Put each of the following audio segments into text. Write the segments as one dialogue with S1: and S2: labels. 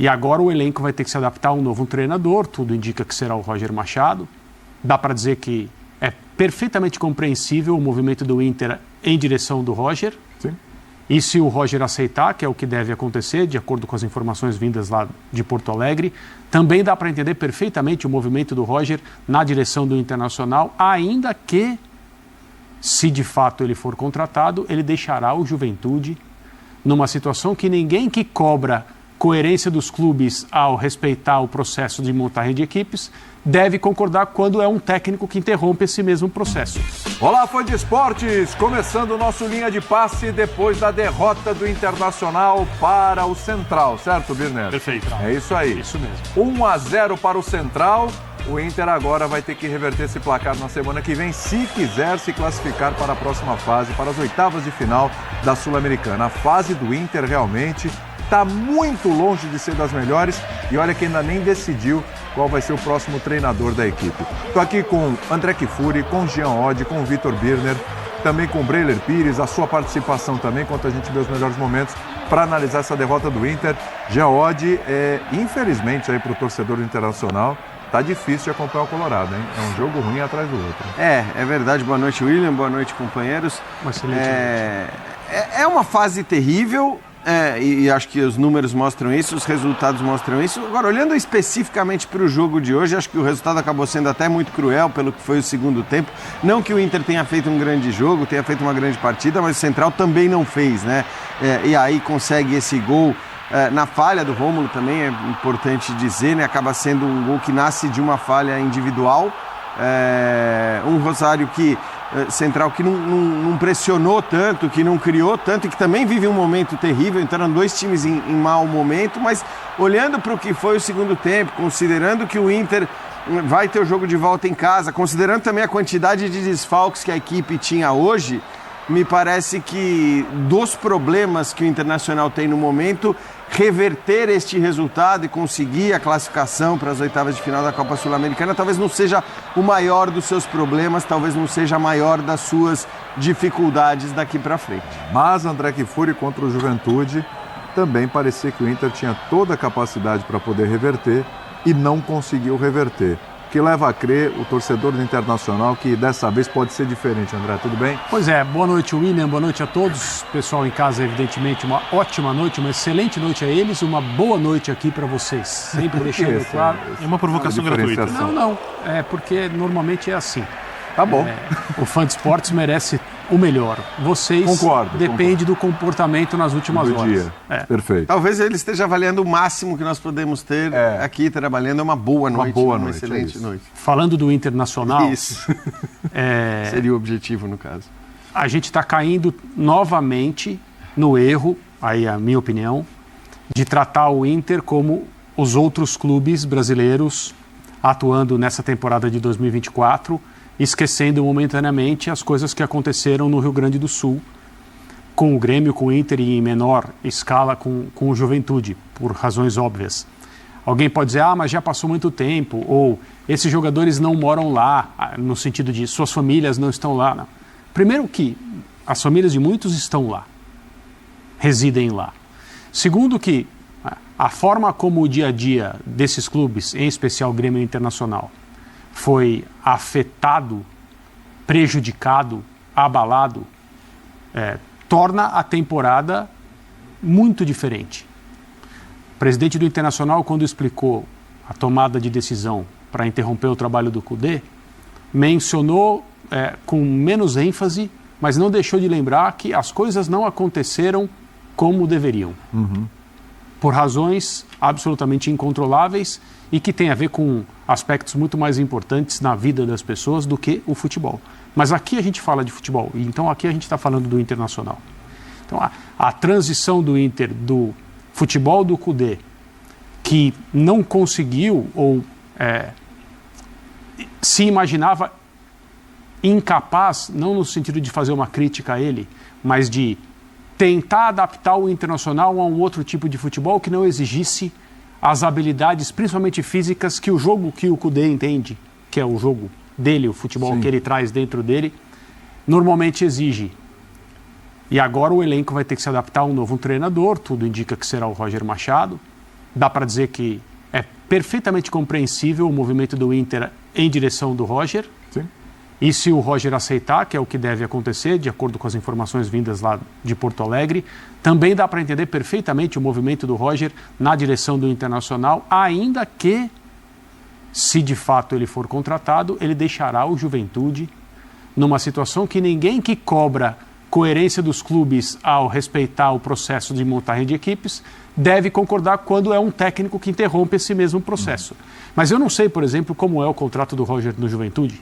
S1: E agora o elenco vai ter que se adaptar a um novo treinador, tudo indica que será o Roger Machado. Dá para dizer que é perfeitamente compreensível o movimento do Inter em direção do Roger.
S2: Sim.
S1: E se o Roger aceitar, que é o que deve acontecer, de acordo com as informações vindas lá de Porto Alegre, também dá para entender perfeitamente o movimento do Roger na direção do Internacional, ainda que, se de fato ele for contratado, ele deixará o Juventude numa situação que ninguém que cobra coerência dos clubes ao respeitar o processo de montagem de equipes deve concordar quando é um técnico que interrompe esse mesmo processo.
S2: Olá, fã de esportes! Começando o nosso linha de passe depois da derrota do Internacional para o Central, certo, Birner?
S1: Perfeito.
S2: É isso aí.
S1: Isso mesmo.
S2: 1-0 para o Central. O Inter agora vai ter que reverter esse placar na semana que vem, se quiser se classificar para a próxima fase, para as oitavas de final da Sul-Americana. A fase do Inter realmente está muito longe de ser das melhores e olha que ainda nem decidiu qual vai ser o próximo treinador da equipe. Estou aqui com André Kfouri, com Jean Oddi, com Vitor Birner, também com Breler Pires, a sua participação também, enquanto a gente vê os melhores momentos para analisar essa derrota do Inter. Jean Oddi, infelizmente aí para o torcedor do Internacional, tá difícil de acompanhar o Colorado, hein? É um jogo ruim atrás do outro.
S3: É verdade. Boa noite, William. Boa noite, companheiros. É uma fase terrível. E acho que os números mostram isso, os resultados mostram isso. Agora, olhando especificamente para o jogo de hoje, acho que o resultado acabou sendo até muito cruel pelo que foi o segundo tempo. Não que o Inter tenha feito um grande jogo, tenha feito uma grande partida, mas o Central também não fez, né? E aí consegue esse gol na falha do Rômulo também, é importante dizer, né? Acaba sendo um gol que nasce de uma falha individual. Um Rosário Central que não pressionou tanto, que não criou tanto e que também vive um momento terrível. Então eram dois times em mau momento, mas olhando para o que foi o segundo tempo, considerando que o Inter vai ter o jogo de volta em casa, considerando também a quantidade de desfalques que a equipe tinha hoje, me parece que dos problemas que o Internacional tem no momento, reverter este resultado e conseguir a classificação para as oitavas de final da Copa Sul-Americana talvez não seja o maior dos seus problemas, talvez não seja a maior das suas dificuldades daqui para frente.
S2: Mas André Kfouri contra o Juventude também parecia que o Inter tinha toda a capacidade para poder reverter e não conseguiu reverter. Que leva a crer o torcedor do Internacional que dessa vez pode ser diferente. André, tudo bem?
S1: Pois é, boa noite, William, boa noite a todos. Pessoal em casa, evidentemente, uma ótima noite, uma excelente noite a eles, uma boa noite aqui para vocês. Sempre deixando claro.
S4: É uma provocação gratuita.
S1: Não, é porque normalmente é assim.
S2: Tá bom.
S1: O fã de esportes merece o melhor. Vocês depende do comportamento nas últimas horas.
S2: Dia. Perfeito.
S3: Talvez ele esteja avaliando o máximo que nós podemos ter aqui trabalhando. É uma boa noite. Uma excelente noite.
S1: Falando do Internacional.
S3: Isso. Seria o objetivo, no caso.
S1: A gente está caindo novamente no erro, aí a minha opinião, de tratar o Inter como os outros clubes brasileiros atuando nessa temporada de 2024, esquecendo momentaneamente as coisas que aconteceram no Rio Grande do Sul, com o Grêmio, com o Inter e em menor escala com o Juventude, por razões óbvias. Alguém pode dizer, mas já passou muito tempo, ou esses jogadores não moram lá, no sentido de suas famílias não estão lá. Não. Primeiro que as famílias de muitos estão lá, residem lá. Segundo que a forma como o dia a dia desses clubes, em especial o Grêmio Internacional, foi afetado, prejudicado, abalado, torna a temporada muito diferente. O presidente do Internacional, quando explicou a tomada de decisão para interromper o trabalho do Kudê, mencionou com menos ênfase, mas não deixou de lembrar que as coisas não aconteceram como deveriam. Por razões absolutamente incontroláveis e que tem a ver com aspectos muito mais importantes na vida das pessoas do que o futebol. Mas aqui a gente fala de futebol, e então aqui a gente está falando do Internacional. Então a transição do Inter do futebol do Kudê, que não conseguiu ou se imaginava incapaz, não no sentido de fazer uma crítica a ele, mas de tentar adaptar o Internacional a um outro tipo de futebol que não exigisse as habilidades, principalmente físicas, que o jogo que o Kudê entende, que é o jogo dele, o futebol que ele traz dentro dele, normalmente exige. E agora o elenco vai ter que se adaptar a um novo treinador, tudo indica que será o Roger Machado. dá para dizer que é perfeitamente compreensível o movimento do Inter em direção do Roger.
S2: Sim.
S1: E se o Roger aceitar, que é o que deve acontecer, de acordo com as informações vindas lá de Porto Alegre, também dá para entender perfeitamente o movimento do Roger na direção do Internacional, ainda que, se de fato ele for contratado, ele deixará o Juventude numa situação que ninguém que cobra coerência dos clubes ao respeitar o processo de montagem de equipes deve concordar quando é um técnico que interrompe esse mesmo processo. Mas eu não sei, por exemplo, como é o contrato do Roger no Juventude,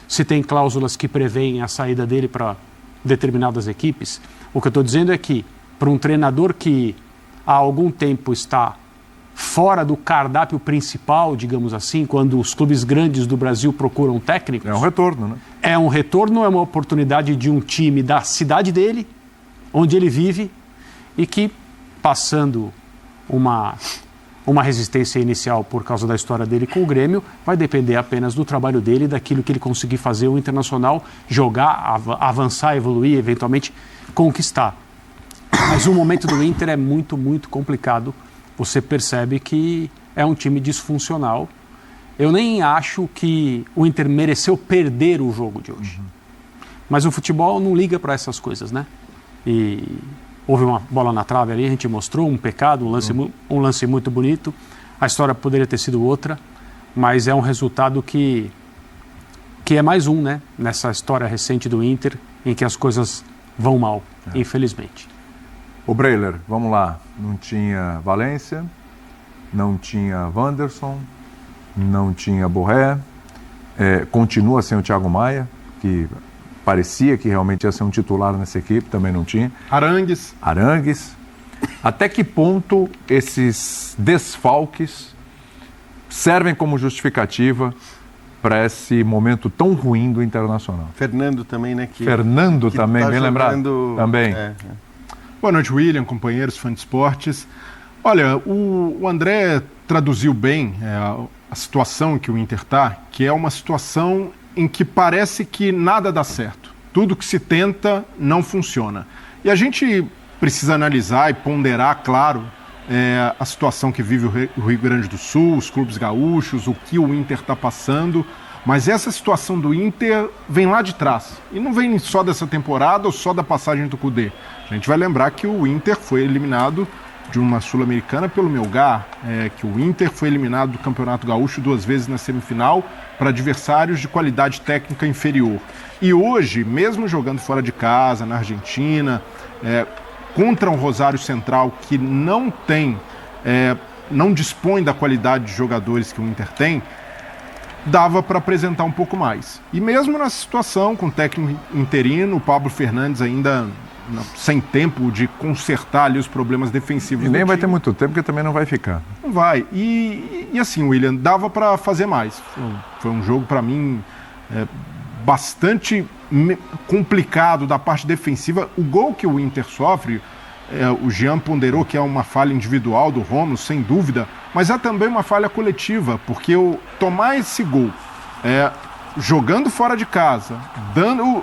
S1: se tem cláusulas que prevêem a saída dele para determinadas equipes. O que eu estou dizendo é que, para um treinador que há algum tempo está fora do cardápio principal, digamos assim, quando os clubes grandes do Brasil procuram técnicos...
S2: É um retorno, né?
S1: É um retorno, é uma oportunidade de um time da cidade dele, onde ele vive, e que, passando uma resistência inicial por causa da história dele com o Grêmio, vai depender apenas do trabalho dele, daquilo que ele conseguir fazer o Internacional, jogar, avançar, evoluir, eventualmente conquistar. Mas o momento do Inter é muito, muito complicado. Você percebe que é um time disfuncional. Eu nem acho que o Inter mereceu perder o jogo de hoje. Mas o futebol não liga para essas coisas, né? E houve uma bola na trave ali, a gente mostrou um pecado, um lance muito bonito. A história poderia ter sido outra, mas é um resultado que é mais um, né? Nessa história recente do Inter, em que as coisas vão mal, infelizmente.
S2: O Breiler, vamos lá. Não tinha Valência, não tinha Wanderson, não tinha Borré, continua sem o Thiago Maia, que parecia que realmente ia ser um titular nessa equipe, também não tinha.
S4: Arangues.
S2: Até que ponto esses desfalques servem como justificativa para esse momento tão ruim do Internacional?
S3: Fernando também, né?
S2: Fernando também,
S3: tá
S2: bem lembrado. Também.
S4: Boa noite, William, companheiros, fãs de esportes. Olha, o André traduziu bem a situação em que o Inter está, que é uma situação em que parece que nada dá certo. Tudo que se tenta não funciona. E a gente precisa analisar e ponderar, claro, a situação que vive o Rio Grande do Sul, os clubes gaúchos, o que o Inter está passando. Mas essa situação do Inter vem lá de trás. E não vem só dessa temporada ou só da passagem do Cudê. A gente vai lembrar que o Inter foi eliminado de uma Sul-Americana pelo Melgar, que o Inter foi eliminado do Campeonato Gaúcho 2 vezes na semifinal para adversários de qualidade técnica inferior. E hoje, mesmo jogando fora de casa, na Argentina, contra um Rosário Central que não dispõe da qualidade de jogadores que o Inter tem, dava para apresentar um pouco mais. E mesmo nessa situação, com o técnico interino, o Pablo Fernandes ainda sem tempo de consertar ali os problemas defensivos.
S2: E nem vai ter muito tempo, porque também não vai ficar.
S4: Não vai. E assim, William, dava para fazer mais. Foi um jogo, para mim, bastante complicado da parte defensiva. O gol que o Inter sofre, o Jean ponderou que é uma falha individual do Romo, sem dúvida, mas é também uma falha coletiva, porque tomar esse gol jogando fora de casa, dando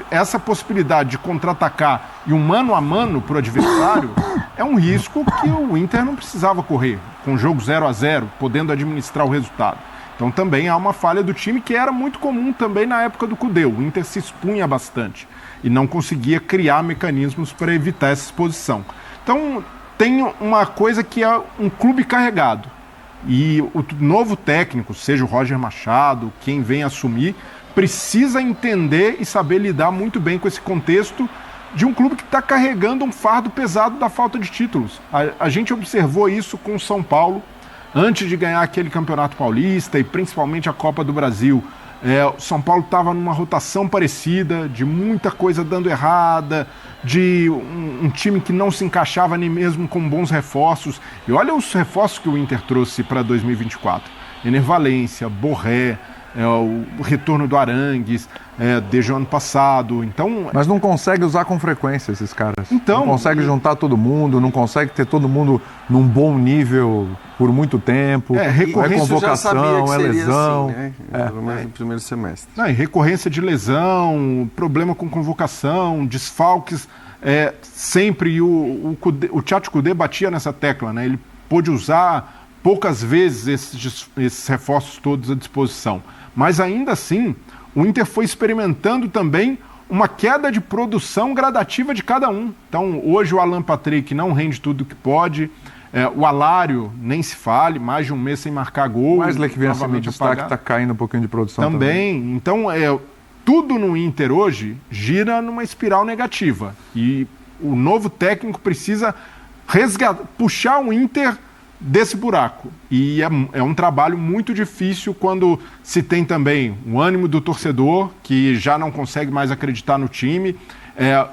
S4: essa possibilidade de contra-atacar e um mano a mano para o adversário, é um risco que o Inter não precisava correr, com o jogo 0-0, podendo administrar o resultado. Então também há uma falha do time que era muito comum também na época do Cudê. O Inter se expunha bastante e não conseguia criar mecanismos para evitar essa exposição. Então tem uma coisa que é um clube carregado. E o novo técnico, seja o Roger Machado, quem vem assumir, precisa entender e saber lidar muito bem com esse contexto de um clube que está carregando um fardo pesado da falta de títulos. A gente observou isso com o São Paulo, antes de ganhar aquele Campeonato Paulista e principalmente a Copa do Brasil. O São Paulo estava numa rotação parecida, de muita coisa dando errada, de um time que não se encaixava nem mesmo com bons reforços. E olha os reforços que o Inter trouxe para 2024. Ener Valencia, Borré, o retorno do Arangues, desde o ano passado. Então,
S2: mas não consegue usar com frequência esses caras.
S4: Então,
S2: não consegue juntar todo mundo, não consegue ter todo mundo num bom nível por muito tempo. Convocação, lesão.
S3: Assim, né? Pelo menos no primeiro semestre.
S4: Recorrência de lesão, problema com convocação, desfalques. Sempre o Tchatcho Cudê batia nessa tecla, né? Ele pôde usar poucas vezes esses reforços todos à disposição. Mas ainda assim, o Inter foi experimentando também uma queda de produção gradativa de cada um. Então, hoje o Alan Patrick não rende tudo que pode, o Alário nem se fale, mais de um mês sem marcar gol.
S2: O Wesley, que vem acima de destaque, está caindo um pouquinho de produção também.
S4: Então, tudo no Inter hoje gira numa espiral negativa. E o novo técnico precisa puxar o Inter desse buraco. E é um trabalho muito difícil quando se tem também o ânimo do torcedor, que já não consegue mais acreditar no time.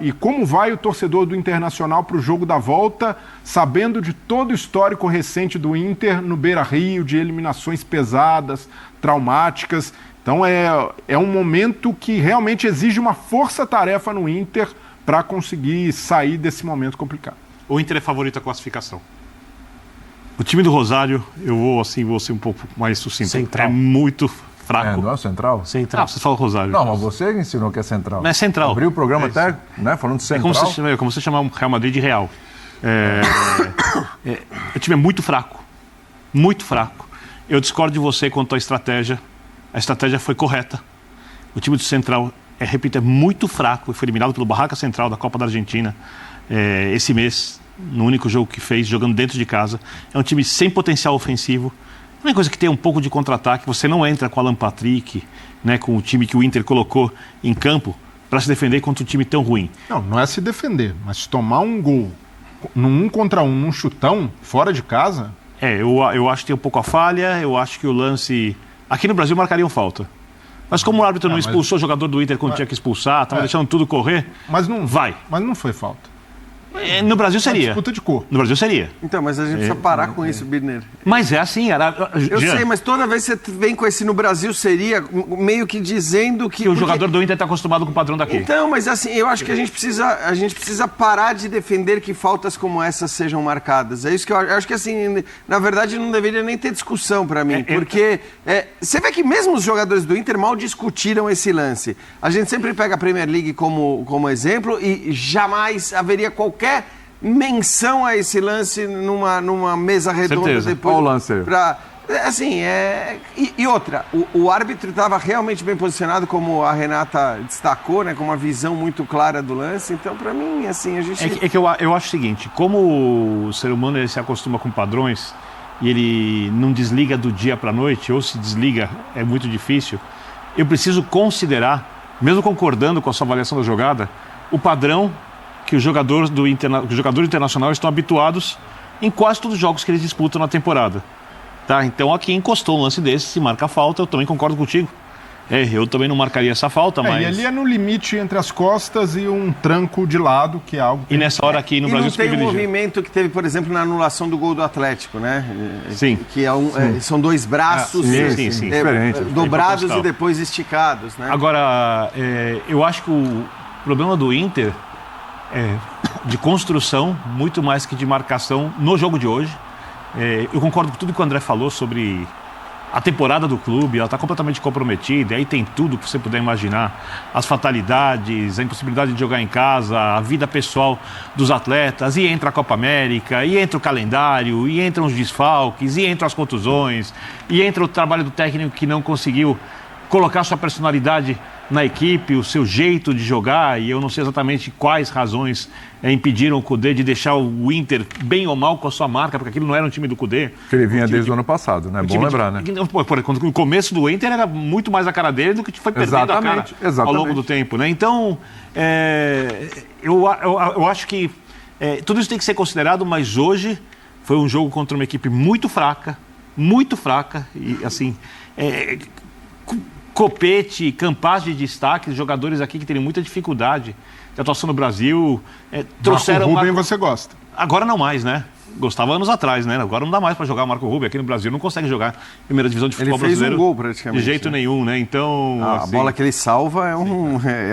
S4: E como vai o torcedor do Internacional para o jogo da volta, sabendo de todo o histórico recente do Inter no Beira-Rio, de eliminações pesadas, traumáticas. Então é um momento que realmente exige uma força-tarefa no Inter para conseguir sair desse momento complicado.
S5: O Inter é favorito à classificação. O time do Rosário, eu vou ser um pouco mais sucinto.
S1: Central.
S5: É muito fraco.
S2: Não é central?
S1: Central.
S5: Você fala Rosário.
S2: Não, mas você ensinou que é central.
S5: Não é central.
S2: Abriu o programa até, né, falando de central.
S5: É como você chamar o Real Madrid de Real. O time é muito fraco. Muito fraco. Eu discordo de você quanto à estratégia. A estratégia foi correta. O time do Central, repito, é muito fraco. Foi eliminado pelo Barraca Central da Copa da Argentina esse mês, no único jogo que fez, jogando dentro de casa. É um time sem potencial ofensivo. A única coisa que tem um pouco de contra-ataque, você não entra com o Alan Patrick, né, com o time que o Inter colocou em campo para se defender contra um time tão ruim.
S4: Não é se defender, mas tomar um gol num 1 contra 1, num chutão, fora de casa...
S5: Eu acho que tem um pouco a falha, eu acho que o lance... Aqui no Brasil marcariam falta. Mas como o árbitro não expulsou o jogador do Inter quando tinha que expulsar, estava deixando tudo correr,
S4: mas não
S5: vai.
S4: Mas não foi falta.
S5: No Brasil seria.
S4: Disputa de cor.
S5: No Brasil seria.
S3: Então, mas a gente precisa parar com isso, Birner.
S5: Mas é assim,
S3: Eu sei, mas toda vez que você vem com esse no Brasil seria meio que dizendo que
S5: o jogador do Inter está acostumado com o padrão daqui.
S3: Então, mas assim, eu acho que a gente precisa parar de defender que faltas como essas sejam marcadas. É isso que eu acho que assim, na verdade não deveria nem ter discussão para mim, porque você vê que mesmo os jogadores do Inter mal discutiram esse lance. A gente sempre pega a Premier League como exemplo e jamais haveria qualquer menção a esse lance numa mesa redonda.
S2: Certeza.
S3: Depois.
S2: Olha o lance.
S3: Assim, e outra, o árbitro estava realmente bem posicionado, como a Renata destacou, né, com uma visão muito clara do lance. Então, para mim, assim, a gente...
S5: É que eu acho o seguinte, como o ser humano ele se acostuma com padrões e ele não desliga do dia para a noite, ou se desliga, é muito difícil, eu preciso considerar, mesmo concordando com a sua avaliação da jogada, o padrão que os jogadores do Internacional estão habituados em quase todos os jogos que eles disputam na temporada. Tá? Então aqui encostou um lance desse, se marca a falta, eu também concordo contigo. Eu também não marcaria essa falta, mas...
S4: E ali é no limite entre as costas e um tranco de lado, que é algo...
S5: E nessa hora aqui no Brasil...
S3: E não tem o movimento que teve, por exemplo, na anulação do gol do Atlético, né?
S5: Sim.
S3: Que são dois braços
S5: sim.
S3: dobrados e depois esticados, né?
S5: Agora, eu acho que o problema do Inter de construção, muito mais que de marcação no jogo de hoje. Eu concordo com tudo que o André falou sobre a temporada do clube, ela está completamente comprometida, e aí tem tudo que você puder imaginar, as fatalidades, a impossibilidade de jogar em casa, a vida pessoal dos atletas, e entra a Copa América, e entra o calendário, e entram os desfalques, e entram as contusões, e entra o trabalho do técnico que não conseguiu colocar sua personalidade na equipe, o seu jeito de jogar, e eu não sei exatamente quais razões impediram o Kudê de deixar o Inter bem ou mal com a sua marca, porque aquilo não era um time do Kudê.
S2: Que ele vinha desde o ano passado, né? Bom lembrar, né?
S5: No começo do Inter era muito mais a cara dele do que foi perdendo a cara ao longo do tempo, né? Então, eu acho que tudo isso tem que ser considerado, mas hoje foi um jogo contra uma equipe muito fraca, e assim... Copete, Campaz de destaque, jogadores aqui que teriam muita dificuldade de atuação no Brasil.
S4: Trouxeram Marco Ruben você gosta?
S5: Agora não mais, né? Gostava anos atrás, né? Agora não dá mais para jogar o Marco Ruben. Aqui no Brasil não consegue jogar primeira divisão de futebol brasileiro.
S3: Ele fez um gol praticamente.
S5: De jeito nenhum, né? Então...
S3: A bola que ele salva é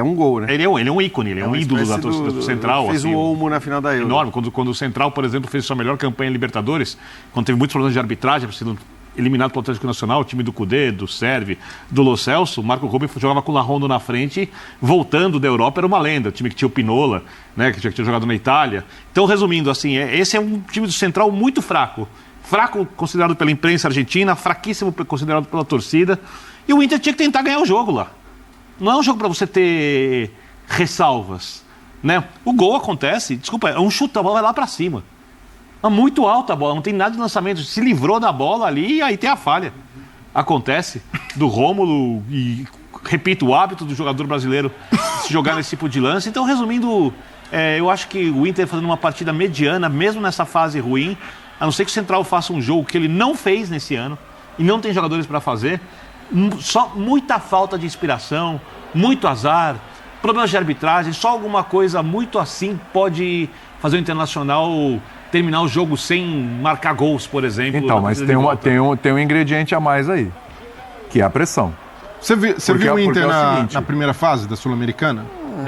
S3: um gol, né?
S5: Ele é um ícone, ele é um ídolo da torcida do Central.
S3: Fez um Olmo na final da Euro.
S5: Enorme. Quando o Central, por exemplo, fez sua melhor campanha em Libertadores, quando teve muitos problemas de arbitragem, sendo eliminado pelo Atlético Nacional, o time do Kudê, do Serve, do Lo Celso, o Marco Ruben jogava com o Larrondo na frente, voltando da Europa, era uma lenda. O time que tinha o Pinola, né, que tinha jogado na Itália. Então, resumindo, assim, esse é um time do Central muito fraco. fraco considerado pela imprensa argentina, fraquíssimo considerado pela torcida. E o Inter tinha que tentar ganhar o jogo lá. Não é um jogo para você ter ressalvas, né? O gol acontece, desculpa, é um chute, a bola vai lá para cima. É muito alta a bola, não tem nada de lançamento. Se livrou da bola ali e aí tem a falha. Acontece do Rômulo e, repito, o hábito do jogador brasileiro se jogar nesse tipo de lance. Então, resumindo, eu acho que o Inter fazendo uma partida mediana, mesmo nessa fase ruim, a não ser que o Central faça um jogo que ele não fez nesse ano e não tem jogadores para fazer, só muita falta de inspiração, muito azar, problemas de arbitragem, só alguma coisa muito assim pode fazer o Internacional terminar o jogo sem marcar gols, por exemplo.
S2: Então, mas tem um ingrediente a mais aí, que é a pressão.
S4: Você viu o Inter na primeira fase da Sul-Americana?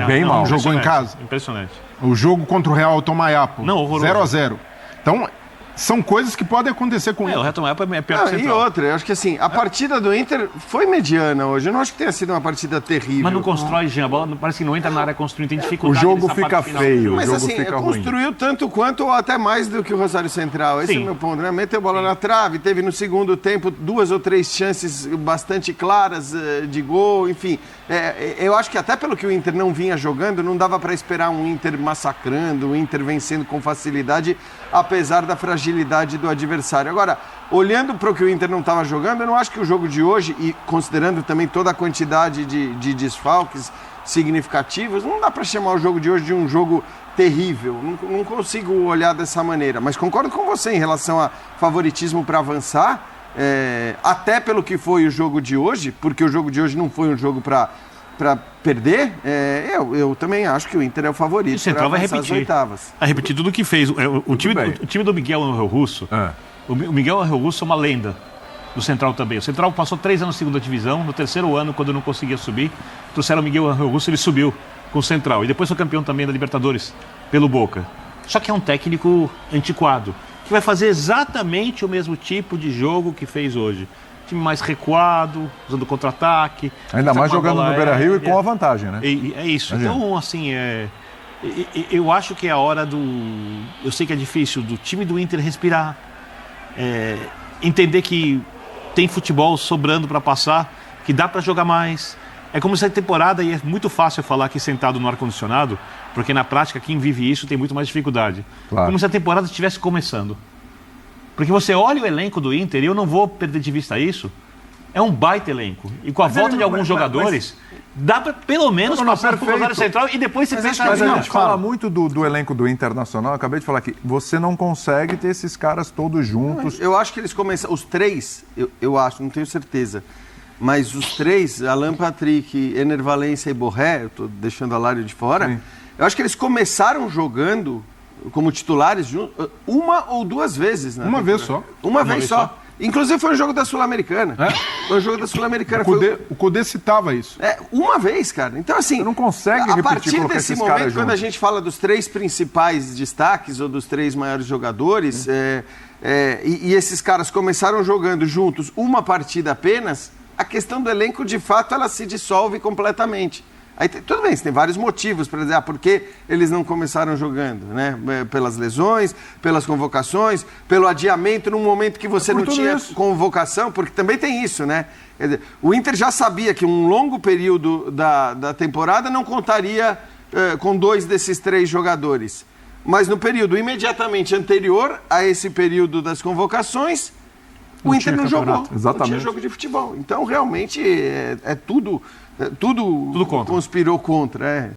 S2: Bem mal.
S4: Jogou em casa?
S5: Impressionante.
S4: O jogo contra o Real Tomayapo.
S5: Não, horroroso.
S4: 0-0. Então, são coisas que podem acontecer com ele.
S5: O Real Tomayapo é pior que o Central.
S3: E outra, eu acho que assim, a partida do Inter foi mediana hoje. Eu não acho que tenha sido uma partida terrível.
S5: Mas não constrói, Jean, a bola parece que não entra na área construindo, tem dificuldade.
S2: O jogo fica feio,
S3: Mas
S2: o jogo
S3: assim,
S2: fica ruim.
S3: construiu tanto quanto ou até mais do que o Rosário Central. Esse é o meu ponto, né? Meteu bola na trave, teve no segundo tempo 2 ou 3 chances bastante claras de gol, enfim. Eu acho que até pelo que o Inter não vinha jogando, não dava para esperar um Inter massacrando, um Inter vencendo com facilidade, apesar da fragilidade do adversário. Agora, olhando para o que o Inter não estava jogando, eu não acho que o jogo de hoje, e considerando também toda a quantidade de desfalques significativos, não dá para chamar o jogo de hoje de um jogo terrível. Não consigo olhar dessa maneira. Mas concordo com você em relação a favoritismo para avançar, até pelo que foi o jogo de hoje, porque o jogo de hoje não foi um jogo para perder, eu também acho que o Inter é o favorito.
S5: O Central vai repetir.
S3: As oitavas.
S5: Vai repetir tudo o que fez. O time do Miguel Ángel Russo, o Miguel Ángel Russo é uma lenda do Central também. O Central passou 3 anos na segunda divisão, no terceiro ano, quando não conseguia subir, trouxeram o Miguel Ángel Russo, ele subiu com o Central. E depois foi campeão também da Libertadores pelo Boca. Só que é um técnico antiquado, que vai fazer exatamente o mesmo tipo de jogo que fez hoje. Time mais recuado, usando contra-ataque.
S2: Ainda mais jogando no Beira-Rio e com a vantagem, né?
S5: É isso. Então, assim, eu acho que é a hora eu sei que é difícil, do time do Inter respirar, entender que tem futebol sobrando para passar, que dá para jogar mais. É como se a temporada, e é muito fácil falar aqui sentado no ar-condicionado, porque na prática quem vive isso tem muito mais dificuldade. Claro. Como se a temporada estivesse começando. Porque você olha o elenco do Inter, e eu não vou perder de vista isso, é um baita elenco. E com a volta de alguns jogadores, dá para pelo menos passar por Rosário Central e depois você pensa...
S2: Mas a gente fala muito do elenco do Internacional, eu acabei de falar aqui, você não consegue ter esses caras todos juntos.
S3: Eu acho que eles começam, os 3, eu acho, não tenho certeza, mas os 3, Alan Patrick, Ener Valencia e Borré, eu estou deixando a Lário de fora, sim. Eu acho que eles começaram jogando como titulares uma ou 2 vezes, né?
S4: Uma vez só.
S3: Uma vez só. Inclusive foi um jogo da Sul-Americana. Foi um jogo da Sul-Americana.
S4: O Cudê citava isso.
S3: Uma vez, cara. Então, assim,
S2: você não consegue
S3: a partir desse momento, quando
S2: juntos.
S3: a gente fala dos 3 principais destaques ou dos 3 maiores jogadores, e esses caras começaram jogando juntos uma partida apenas, a questão do elenco, de fato, ela se dissolve completamente. Aí, tudo bem, você tem vários motivos para dizer por que eles não começaram jogando, né? Pelas lesões, pelas convocações, pelo adiamento num momento que você não tinha convocação, porque também tem isso, né? Quer dizer, o Inter já sabia que um longo período da temporada não contaria com 2 desses 3 jogadores. Mas no período imediatamente anterior a esse período das convocações, o Inter não jogou.
S2: Exatamente.
S3: Não tinha jogo de futebol. Então, realmente, tudo conspirou contra.